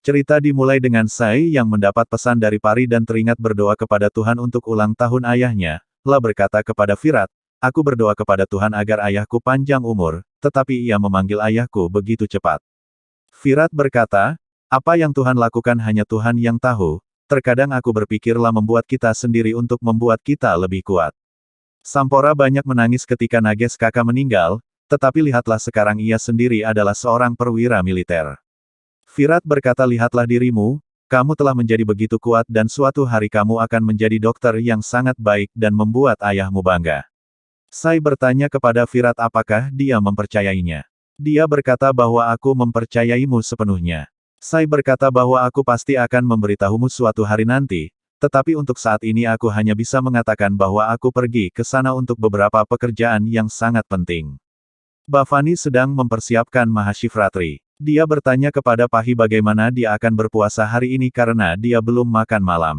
Cerita dimulai dengan Sai yang mendapat pesan dari pari dan teringat berdoa kepada Tuhan untuk ulang tahun ayahnya. La berkata kepada Virat, "Aku berdoa kepada Tuhan agar ayahku panjang umur, tetapi ia memanggil ayahku begitu cepat." Virat berkata, "Apa yang Tuhan lakukan hanya Tuhan yang tahu. Terkadang aku berpikirlah membuat kita sendiri untuk membuat kita lebih kuat." Sampora banyak menangis ketika Nages kakak meninggal, tetapi lihatlah sekarang ia sendiri adalah seorang perwira militer. Virat berkata, "Lihatlah dirimu, kamu telah menjadi begitu kuat dan suatu hari kamu akan menjadi dokter yang sangat baik dan membuat ayahmu bangga." Sai bertanya kepada Virat apakah dia mempercayainya. Dia berkata bahwa aku mempercayaimu sepenuhnya. Sai berkata bahwa aku pasti akan memberitahumu suatu hari nanti, tetapi untuk saat ini aku hanya bisa mengatakan bahwa aku pergi ke sana untuk beberapa pekerjaan yang sangat penting. Bhavani sedang mempersiapkan Mahashivratri. Dia bertanya kepada Pahi bagaimana dia akan berpuasa hari ini karena dia belum makan malam.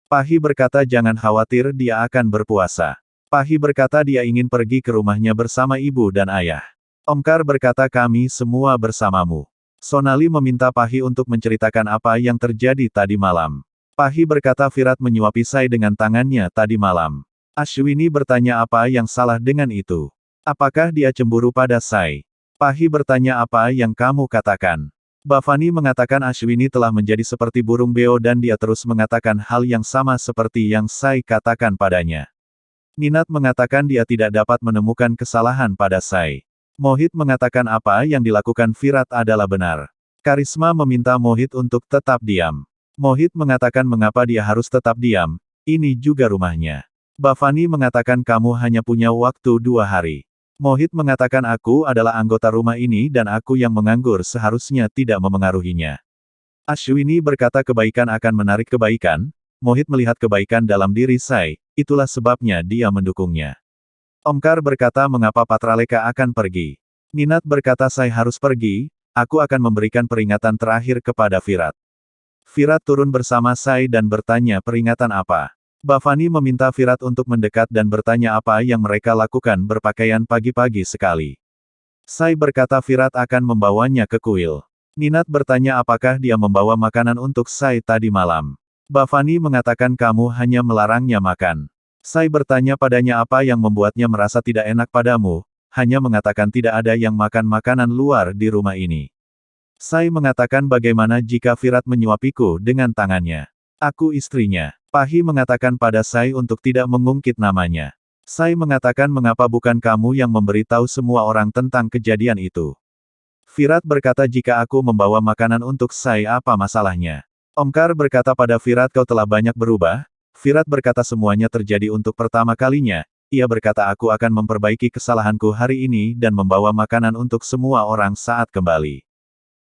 Pahi berkata jangan khawatir dia akan berpuasa. Pahi berkata dia ingin pergi ke rumahnya bersama ibu dan ayah. Omkar berkata kami semua bersamamu. Sonali meminta Pahi untuk menceritakan apa yang terjadi tadi malam. Pahi berkata Virat menyuapi Sai dengan tangannya tadi malam. Ashwini bertanya apa yang salah dengan itu. Apakah dia cemburu pada Sai? Pahi bertanya apa yang kamu katakan. Bhavani mengatakan Ashwini telah menjadi seperti burung beo dan dia terus mengatakan hal yang sama seperti yang Sai katakan padanya. Ninat mengatakan dia tidak dapat menemukan kesalahan pada Sai. Mohit mengatakan apa yang dilakukan Virat adalah benar. Karisma meminta Mohit untuk tetap diam. Mohit mengatakan mengapa dia harus tetap diam, ini juga rumahnya. Bhavani mengatakan kamu hanya punya waktu 2 hari. Mohit mengatakan aku adalah anggota rumah ini dan aku yang menganggur seharusnya tidak memengaruhinya. Ashwini berkata kebaikan akan menarik kebaikan. Mohit melihat kebaikan dalam diri Sai, itulah sebabnya dia mendukungnya. Omkar berkata mengapa Patraleka akan pergi. Ninat berkata Sai harus pergi, aku akan memberikan peringatan terakhir kepada Virat. Virat turun bersama Sai dan bertanya peringatan apa. Bhavani meminta Virat untuk mendekat dan bertanya apa yang mereka lakukan berpakaian pagi-pagi sekali. Sai berkata Virat akan membawanya ke kuil. Ninat bertanya apakah dia membawa makanan untuk Sai tadi malam. Bhavani mengatakan kamu hanya melarangnya makan. Sai bertanya padanya apa yang membuatnya merasa tidak enak padamu, hanya mengatakan tidak ada yang makan makanan luar di rumah ini. Sai mengatakan bagaimana jika Virat menyuapiku dengan tangannya. Aku istrinya. Pahi mengatakan pada Sai untuk tidak mengungkit namanya. Sai mengatakan mengapa bukan kamu yang memberitahu semua orang tentang kejadian itu. Virat berkata jika aku membawa makanan untuk Sai apa masalahnya. Omkar berkata pada Virat kau telah banyak berubah. Virat berkata semuanya terjadi untuk pertama kalinya. Ia berkata aku akan memperbaiki kesalahanku hari ini dan membawa makanan untuk semua orang saat kembali.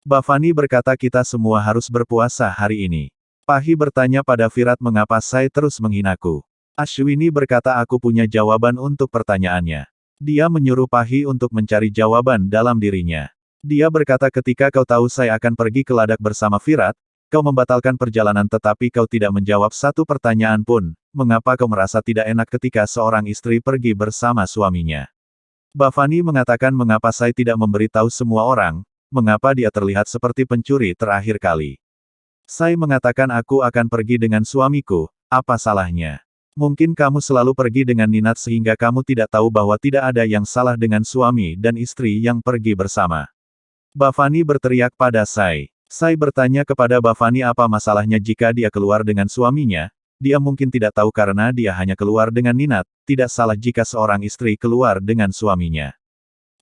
Bhavani berkata kita semua harus berpuasa hari ini. Pahi bertanya pada Virat mengapa Sai terus menghinaku. Ashwini berkata aku punya jawaban untuk pertanyaannya. Dia menyuruh Pahi untuk mencari jawaban dalam dirinya. Dia berkata ketika kau tahu Sai akan pergi ke ladang bersama Virat, kau membatalkan perjalanan tetapi kau tidak menjawab satu pertanyaan pun, mengapa kau merasa tidak enak ketika seorang istri pergi bersama suaminya. Bhavani mengatakan mengapa Sai tidak memberitahu semua orang, mengapa dia terlihat seperti pencuri terakhir kali. Sai mengatakan aku akan pergi dengan suamiku, apa salahnya? Mungkin kamu selalu pergi dengan Ninat sehingga kamu tidak tahu bahwa tidak ada yang salah dengan suami dan istri yang pergi bersama. Bhavani berteriak pada Sai. Sai bertanya kepada Bhavani apa masalahnya jika dia keluar dengan suaminya, dia mungkin tidak tahu karena dia hanya keluar dengan Ninat, tidak salah jika seorang istri keluar dengan suaminya.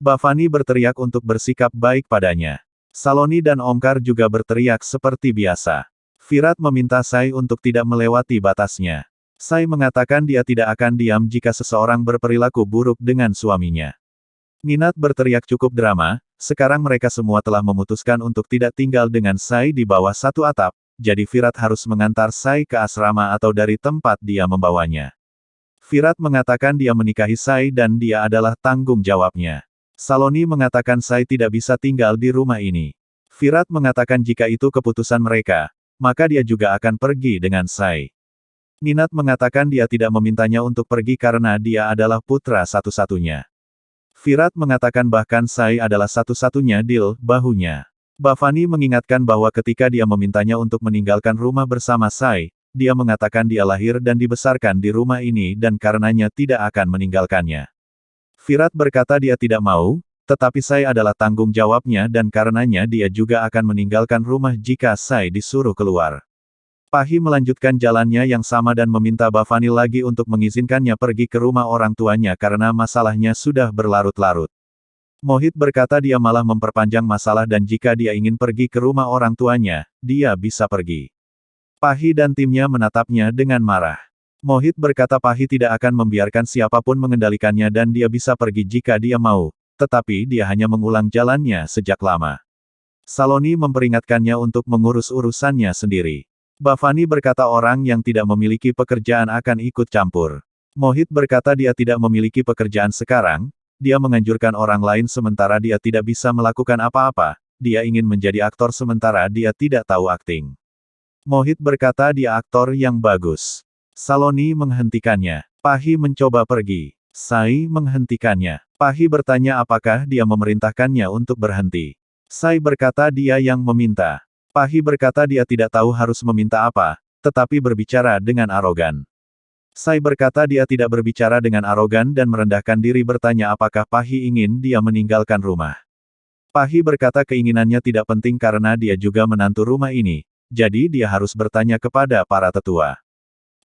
Bhavani berteriak untuk bersikap baik padanya. Saloni dan Omkar juga berteriak seperti biasa. Virat meminta Sai untuk tidak melewati batasnya. Sai mengatakan dia tidak akan diam jika seseorang berperilaku buruk dengan suaminya. Ninat berteriak cukup drama, sekarang mereka semua telah memutuskan untuk tidak tinggal dengan Sai di bawah satu atap, jadi Virat harus mengantar Sai ke asrama atau dari tempat dia membawanya. Virat mengatakan dia menikahi Sai dan dia adalah tanggung jawabnya. Saloni mengatakan Sai tidak bisa tinggal di rumah ini. Virat mengatakan jika itu keputusan mereka, maka dia juga akan pergi dengan Sai. Ninat mengatakan dia tidak memintanya untuk pergi karena dia adalah putra satu-satunya. Virat mengatakan bahkan Sai adalah satu-satunya deal bahunya. Bafani mengingatkan bahwa ketika dia memintanya untuk meninggalkan rumah bersama Sai, dia mengatakan dia lahir dan dibesarkan di rumah ini dan karenanya tidak akan meninggalkannya. Virat berkata dia tidak mau, tetapi Sai adalah tanggung jawabnya dan karenanya dia juga akan meninggalkan rumah jika Sai disuruh keluar. Pahi melanjutkan jalannya yang sama dan meminta Bafani lagi untuk mengizinkannya pergi ke rumah orang tuanya karena masalahnya sudah berlarut-larut. Mohit berkata dia malah memperpanjang masalah dan jika dia ingin pergi ke rumah orang tuanya, dia bisa pergi. Pahi dan timnya menatapnya dengan marah. Mohit berkata Pahi tidak akan membiarkan siapapun mengendalikannya dan dia bisa pergi jika dia mau, tetapi dia hanya mengulang jalannya sejak lama. Saloni memperingatkannya untuk mengurus urusannya sendiri. Bafani berkata orang yang tidak memiliki pekerjaan akan ikut campur. Mohit berkata dia tidak memiliki pekerjaan sekarang, dia menganjurkan orang lain sementara dia tidak bisa melakukan apa-apa, dia ingin menjadi aktor sementara dia tidak tahu akting. Mohit berkata dia aktor yang bagus. Saloni menghentikannya. Pahi mencoba pergi. Sai menghentikannya. Pahi bertanya apakah dia memerintahkannya untuk berhenti. Sai berkata dia yang meminta. Pahi berkata dia tidak tahu harus meminta apa, tetapi berbicara dengan arogan. Sai berkata dia tidak berbicara dengan arogan dan merendahkan diri bertanya apakah Pahi ingin dia meninggalkan rumah. Pahi berkata keinginannya tidak penting karena dia juga menantu rumah ini, jadi dia harus bertanya kepada para tetua.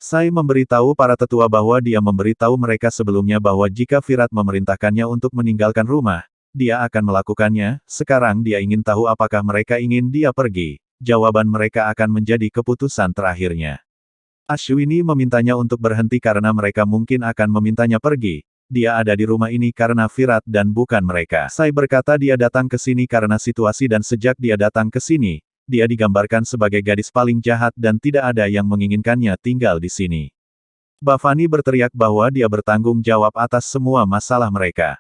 Sai memberitahu para tetua bahwa dia memberitahu mereka sebelumnya bahwa jika Virat memerintahkannya untuk meninggalkan rumah, dia akan melakukannya, sekarang dia ingin tahu apakah mereka ingin dia pergi, jawaban mereka akan menjadi keputusan terakhirnya. Ashwini memintanya untuk berhenti karena mereka mungkin akan memintanya pergi. Dia ada di rumah ini karena Virat dan bukan mereka. Sai berkata dia datang ke sini karena situasi dan sejak dia datang ke sini, dia digambarkan sebagai gadis paling jahat dan tidak ada yang menginginkannya tinggal di sini. Bafani berteriak bahwa dia bertanggung jawab atas semua masalah mereka.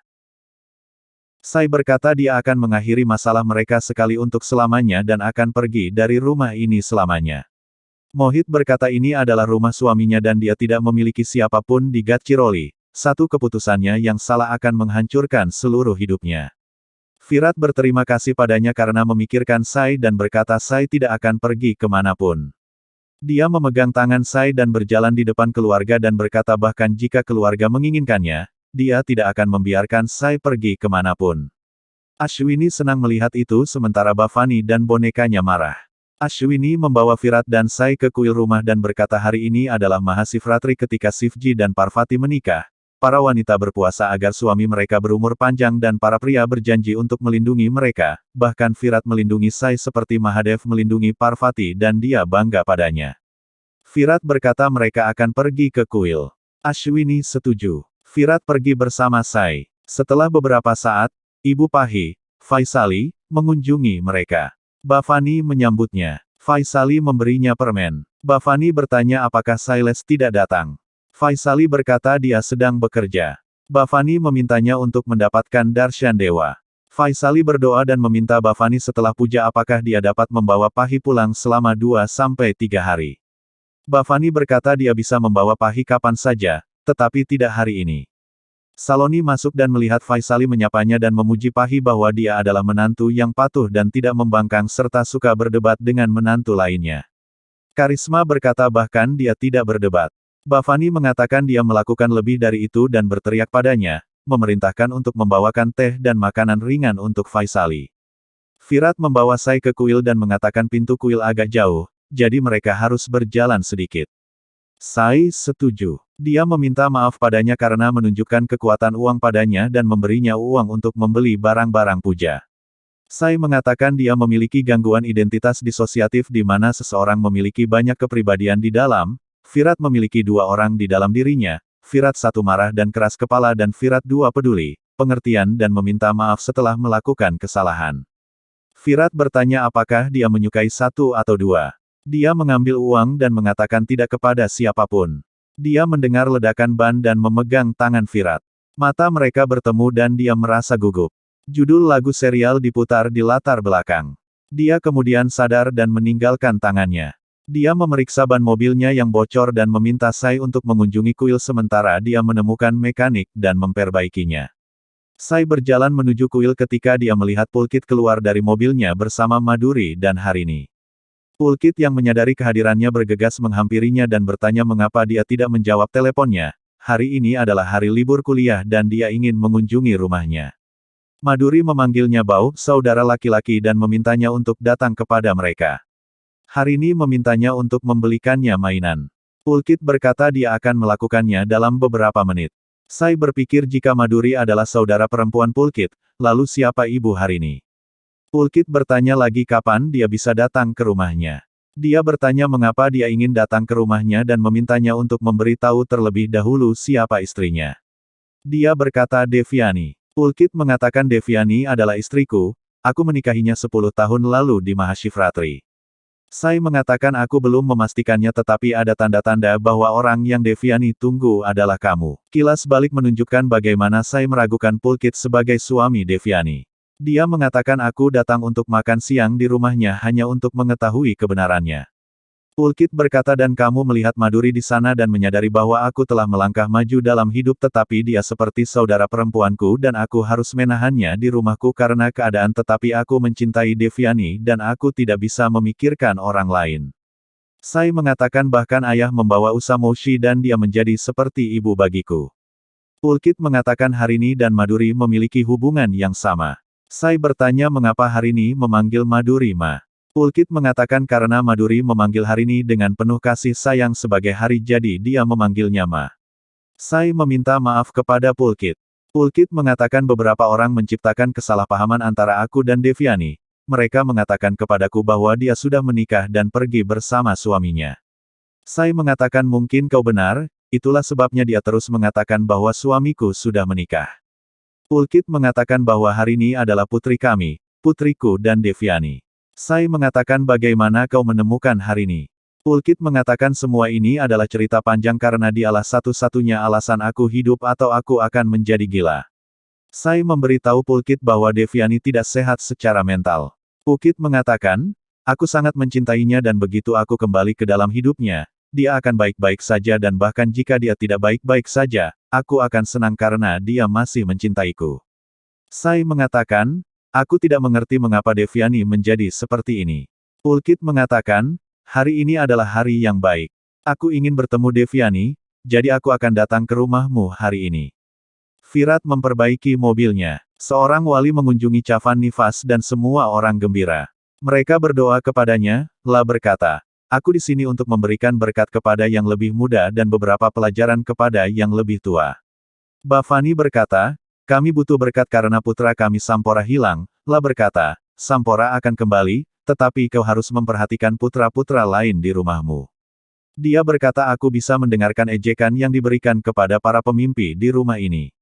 Sai berkata dia akan mengakhiri masalah mereka sekali untuk selamanya dan akan pergi dari rumah ini selamanya. Mohit berkata ini adalah rumah suaminya dan dia tidak memiliki siapapun di Gadchiroli, satu keputusannya yang salah akan menghancurkan seluruh hidupnya. Virat berterima kasih padanya karena memikirkan Sai dan berkata Sai tidak akan pergi kemanapun. Dia memegang tangan Sai dan berjalan di depan keluarga dan berkata bahkan jika keluarga menginginkannya, dia tidak akan membiarkan Sai pergi kemanapun. Ashwini senang melihat itu sementara Bafani dan bonekanya marah. Ashwini membawa Virat dan Sai ke kuil rumah dan berkata hari ini adalah Mahasivratri ketika Shivji dan Parvati menikah. Para wanita berpuasa agar suami mereka berumur panjang dan para pria berjanji untuk melindungi mereka, bahkan Virat melindungi Sai seperti Mahadev melindungi Parvati dan dia bangga padanya. Virat berkata mereka akan pergi ke kuil. Ashwini setuju. Virat pergi bersama Sai. Setelah beberapa saat, Ibu Pahi, Faisali, mengunjungi mereka. Bafani menyambutnya. Faisali memberinya permen. Bafani bertanya apakah Sailes tidak datang. Faisali berkata dia sedang bekerja. Bafani memintanya untuk mendapatkan darshan dewa. Faisali berdoa dan meminta Bafani setelah puja apakah dia dapat membawa Pahi pulang selama 2-3 hari. Bafani berkata dia bisa membawa Pahi kapan saja, tetapi tidak hari ini. Saloni masuk dan melihat Faisali menyapanya dan memuji Pahi bahwa dia adalah menantu yang patuh dan tidak membangkang serta suka berdebat dengan menantu lainnya. Karisma berkata bahkan dia tidak berdebat. Bafani mengatakan dia melakukan lebih dari itu dan berteriak padanya, memerintahkan untuk membawakan teh dan makanan ringan untuk Faisali. Virat membawa Sai ke kuil dan mengatakan pintu kuil agak jauh, jadi mereka harus berjalan sedikit. Sai setuju. Dia meminta maaf padanya karena menunjukkan kekuatan uang padanya dan memberinya uang untuk membeli barang-barang puja. Sai mengatakan dia memiliki gangguan identitas disosiatif di mana seseorang memiliki banyak kepribadian di dalam. Virat memiliki 2 orang di dalam dirinya, Virat 1 marah dan keras kepala dan Virat 2 peduli, pengertian dan meminta maaf setelah melakukan kesalahan. Virat bertanya apakah dia menyukai 1 atau 2. Dia mengambil uang dan mengatakan tidak kepada siapapun. Dia mendengar ledakan ban dan memegang tangan Virat. Mata mereka bertemu dan dia merasa gugup. Judul lagu serial diputar di latar belakang. Dia kemudian sadar dan meninggalkan tangannya. Dia memeriksa ban mobilnya yang bocor dan meminta Sai untuk mengunjungi kuil sementara dia menemukan mekanik dan memperbaikinya. Sai berjalan menuju kuil ketika dia melihat Pulkit keluar dari mobilnya bersama Maduri dan Harini. Pulkit yang menyadari kehadirannya bergegas menghampirinya dan bertanya mengapa dia tidak menjawab teleponnya. Hari ini adalah hari libur kuliah dan dia ingin mengunjungi rumahnya. Maduri memanggilnya Bau, saudara laki-laki dan memintanya untuk datang kepada mereka. Harini memintanya untuk membelikannya mainan. Pulkit berkata dia akan melakukannya dalam beberapa menit. Sai berpikir jika Maduri adalah saudara perempuan Pulkit, lalu siapa ibu Harini? Pulkit bertanya lagi kapan dia bisa datang ke rumahnya. Dia bertanya mengapa dia ingin datang ke rumahnya dan memintanya untuk memberitahu terlebih dahulu siapa istrinya. Dia berkata Deviani. Pulkit mengatakan Deviani adalah istriku, aku menikahinya 10 tahun lalu di Mahashivratri. Sai mengatakan aku belum memastikannya tetapi ada tanda-tanda bahwa orang yang Deviani tunggu adalah kamu. Kilas balik menunjukkan bagaimana Sai meragukan Pulkit sebagai suami Deviani. Dia mengatakan aku datang untuk makan siang di rumahnya hanya untuk mengetahui kebenarannya. Pulkit berkata dan kamu melihat Maduri di sana dan menyadari bahwa aku telah melangkah maju dalam hidup tetapi dia seperti saudara perempuanku dan aku harus menahannya di rumahku karena keadaan tetapi aku mencintai Deviani dan aku tidak bisa memikirkan orang lain. Sai mengatakan bahkan ayah membawa Usamoshi dan dia menjadi seperti ibu bagiku. Pulkit mengatakan Harini dan Maduri memiliki hubungan yang sama. Sai bertanya mengapa Harini memanggil Maduri Ma. Pulkit mengatakan karena Maduri memanggil Harini dengan penuh kasih sayang sebagai hari jadi dia memanggilnya Ma. Sai meminta maaf kepada Pulkit. Pulkit mengatakan beberapa orang menciptakan kesalahpahaman antara aku dan Deviani. Mereka mengatakan kepadaku bahwa dia sudah menikah dan pergi bersama suaminya. Sai mengatakan mungkin kau benar, itulah sebabnya dia terus mengatakan bahwa suamiku sudah menikah. Pulkit mengatakan bahwa Harini adalah putri kami, putriku dan Deviani. Sai mengatakan bagaimana kau menemukan Harini. Pulkit mengatakan semua ini adalah cerita panjang karena dialah satu-satunya alasan aku hidup atau aku akan menjadi gila. Sai memberitahu Pulkit bahwa Deviani tidak sehat secara mental. Pulkit mengatakan, aku sangat mencintainya dan begitu aku kembali ke dalam hidupnya, dia akan baik-baik saja dan bahkan jika dia tidak baik-baik saja, aku akan senang karena dia masih mencintaiku. Sai mengatakan, aku tidak mengerti mengapa Deviani menjadi seperti ini. Pulkit mengatakan, hari ini adalah hari yang baik. Aku ingin bertemu Deviani, jadi aku akan datang ke rumahmu hari ini. Virat memperbaiki mobilnya. Seorang wali mengunjungi Cavan Nivas dan semua orang gembira. Mereka berdoa kepadanya, La berkata, aku di sini untuk memberikan berkat kepada yang lebih muda dan beberapa pelajaran kepada yang lebih tua. Bhavani berkata, kami butuh berkat karena putra kami Sampora hilang. La berkata, Sampora akan kembali, tetapi kau harus memperhatikan putra-putra lain di rumahmu. Dia berkata aku bisa mendengarkan ejekan yang diberikan kepada para pemimpi di rumah ini.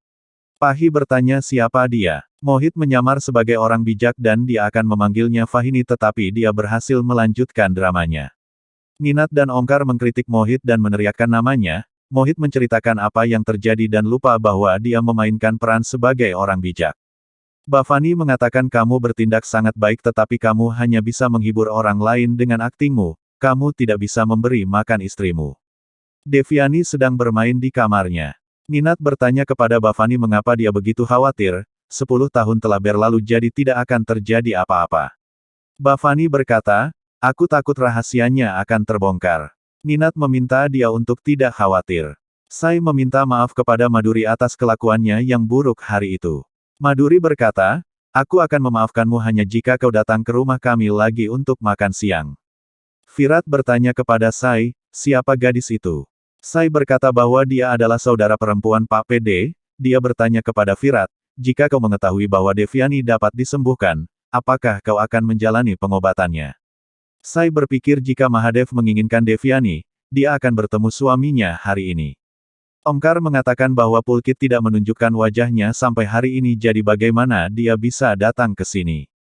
Pahi bertanya siapa dia. Mohit menyamar sebagai orang bijak dan dia akan memanggilnya Fahini tetapi dia berhasil melanjutkan dramanya. Ninat dan Omkar mengkritik Mohit dan meneriakkan namanya. Mohit menceritakan apa yang terjadi dan lupa bahwa dia memainkan peran sebagai orang bijak. Bhavani mengatakan kamu bertindak sangat baik tetapi kamu hanya bisa menghibur orang lain dengan aktingmu, kamu tidak bisa memberi makan istrimu. Deviani sedang bermain di kamarnya. Ninat bertanya kepada Bhavani mengapa dia begitu khawatir, 10 tahun telah berlalu jadi tidak akan terjadi apa-apa. Bhavani berkata, aku takut rahasianya akan terbongkar. Ninat meminta dia untuk tidak khawatir. Sai meminta maaf kepada Maduri atas kelakuannya yang buruk hari itu. Maduri berkata, aku akan memaafkanmu hanya jika kau datang ke rumah kami lagi untuk makan siang. Virat bertanya kepada Sai, siapa gadis itu? Sai berkata bahwa dia adalah saudara perempuan Pak PD, dia bertanya kepada Virat, jika kau mengetahui bahwa Deviani dapat disembuhkan, apakah kau akan menjalani pengobatannya? Sai berpikir jika Mahadev menginginkan Deviani, dia akan bertemu suaminya hari ini. Omkar mengatakan bahwa Pulkit tidak menunjukkan wajahnya sampai hari ini jadi bagaimana dia bisa datang ke sini.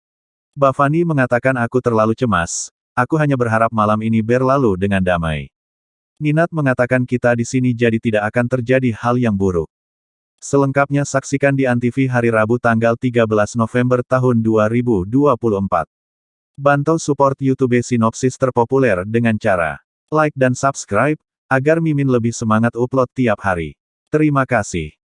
Bhavani mengatakan aku terlalu cemas, aku hanya berharap malam ini berlalu dengan damai. Ninat mengatakan kita di sini jadi tidak akan terjadi hal yang buruk. Selengkapnya saksikan di Antv hari Rabu tanggal 13 November tahun 2024. Bantu support YouTube Sinopsis terpopuler dengan cara like dan subscribe, agar Mimin lebih semangat upload tiap hari. Terima kasih.